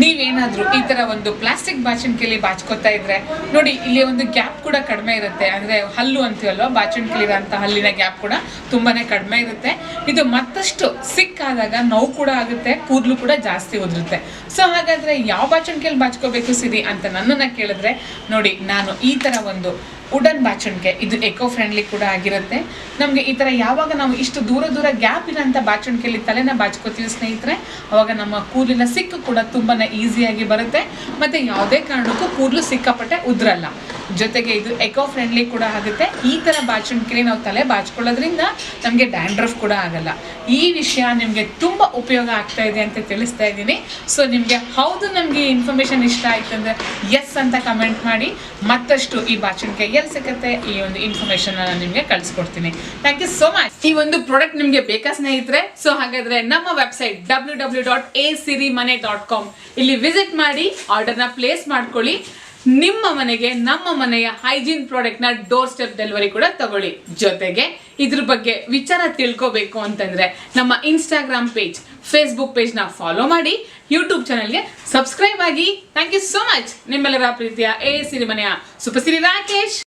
ನೀವೇನಾದ್ರೂ ಈ ತರ ಒಂದು ಪ್ಲಾಸ್ಟಿಕ್ ಬಾಚಣಿಕೆಯಲ್ಲಿ ಬಾಚ್ಕೋತಾ ಇದ್ರೆ ನೋಡಿ, ಇಲ್ಲಿ ಒಂದು ಗ್ಯಾಪ್ ಕೂಡ ಕಡಿಮೆ ಇರುತ್ತೆ. ಅಂದ್ರೆ ಹಲ್ಲು ಅಂತೀವಲ್ವಾ, ಬಾಚಣಿಕೆಲಿರೋಂಥ ಹಲ್ಲಿನ ಗ್ಯಾಪ್ ಕೂಡ ತುಂಬಾನೇ ಕಡಿಮೆ ಇರುತ್ತೆ. ಇದು ಮತ್ತಷ್ಟು ಸಿಕ್ಕಾದಾಗ ನೋವು ಕೂಡ ಆಗುತ್ತೆ, ಕೂದಲು ಕೂಡ ಜಾಸ್ತಿ ಉದುರುತ್ತೆ. ಸೊ ಹಾಗಾದ್ರೆ ಯಾವ ಬಾಚಣಿಕೆಯಲ್ಲಿ ಬಾಚ್ಕೋಬೇಕು ಸಿರಿ ಅಂತ ನನ್ನನ್ನ ಕೇಳಿದ್ರೆ ನೋಡಿ, ನಾನು ಈ ತರ ಒಂದು ವುಡನ್ ಬಾಚಣಿಕೆ, ಇದು ಎಕೋ ಫ್ರೆಂಡ್ಲಿ ಕೂಡ ಆಗಿರುತ್ತೆ. ನಮಗೆ ಈ ಥರ ಯಾವಾಗ ನಾವು ಇಷ್ಟು ದೂರ ಗ್ಯಾಪ್ ಇರೋಂಥ ಬಾಚಣಿಕೆಯಲ್ಲಿ ತಲೆನ ಬಾಚ್ಕೋತೀವಿ ಸ್ನೇಹಿತರೆ, ಅವಾಗ ನಮ್ಮ ಕೂದಲಿನ ಸಿಕ್ಕು ಕೂಡ ತುಂಬಾ ಈಸಿಯಾಗಿ ಬರುತ್ತೆ. ಮತ್ತು ಯಾವುದೇ ಕಾರಣಕ್ಕೂ ಕೂದಲು ಸಿಕ್ಕಾಪಟ್ಟೆ ಉದ್ರಲ್ಲ. ಜೊತೆಗೆ ಇದು ಎಕೋ ಫ್ರೆಂಡ್ಲಿ ಕೂಡ ಆಗುತ್ತೆ. ಈ ಥರ ಬಾಚಣಿಕೆಯಲ್ಲಿ ನಾವು ತಲೆ ಬಾಚ್ಕೊಳ್ಳೋದ್ರಿಂದ ನಮಗೆ ಡ್ಯಾಂಡ್ರಫ್ ಕೂಡ ಆಗಲ್ಲ. ಈ ವಿಷಯ ನಿಮಗೆ ತುಂಬ ಉಪಯೋಗ ಆಗ್ತಾ ಇದೆ ಅಂತ ತಿಳಿಸ್ತಾ ಇದ್ದೀನಿ. ಸೊ ನಿಮಗೆ ಹೌದು ನಮಗೆ ಇನ್ಫಾರ್ಮೇಷನ್ ಇಷ್ಟ ಆಯ್ತು ಅಂದರೆ ಎಸ್ ಅಂತ ಕಮೆಂಟ್ ಮಾಡಿ. ಮತ್ತಷ್ಟು ಈ ಬಾಚಣಿಕೆ ಎಲ್ಲಿ ಸಿಗುತ್ತೆ ಈ ಒಂದು ಇನ್ಫಾರ್ಮೇಶನ್ ನಾನು ನಿಮಗೆ ಕಳಿಸ್ಕೊಡ್ತೀನಿ. Thank you so much. ಈ ಒಂದು ಪ್ರಾಡಕ್ಟ್ ನಿಮಗೆ ಬೇಕಾ ಸ್ನೇಹಿತರೆ? ಸೊ ಹಾಗಾದ್ರೆ ನಮ್ಮ ವೆಬ್ಸೈಟ್ www.asirimane.com ಇಲ್ಲಿ ವಿಸಿಟ್ ಮಾಡಿ ಆರ್ಡರ್ನ ಪ್ಲೇಸ್ ಮಾಡ್ಕೊಳ್ಳಿ. ನಿಮ್ಮ ಮನೆಗೆ ನಮ್ಮ ಮನೆಯ ಹೈಜೀನ್ ಪ್ರಾಡಕ್ಟ್ ನ ಡೋರ್ ಸ್ಟೆಪ್ ಡೆಲಿವರಿ ಕೂಡ ತಗೊಳ್ಳಿ. ಜೊತೆಗೆ ಇದ್ರ ಬಗ್ಗೆ ವಿಚಾರ ತಿಳ್ಕೋಬೇಕು ಅಂತಂದ್ರೆ ನಮ್ಮ ಇನ್ಸ್ಟಾಗ್ರಾಮ್ ಪೇಜ್, ಫೇಸ್ಬುಕ್ ಪೇಜ್ ನ ಫಾಲೋ ಮಾಡಿ, ಯೂಟ್ಯೂಬ್ ಚಾನೆಲ್ಗೆ ಸಬ್ಸ್ಕ್ರೈಬ್ ಆಗಿ. Thank you so much. ನಿಮ್ಮೆಲ್ಲರ ಪ್ರೀತಿಯ ಎ ಸಿರಿಮನೆಯ ಸುಪಸಿರಿ ರಾಕೇಶ್.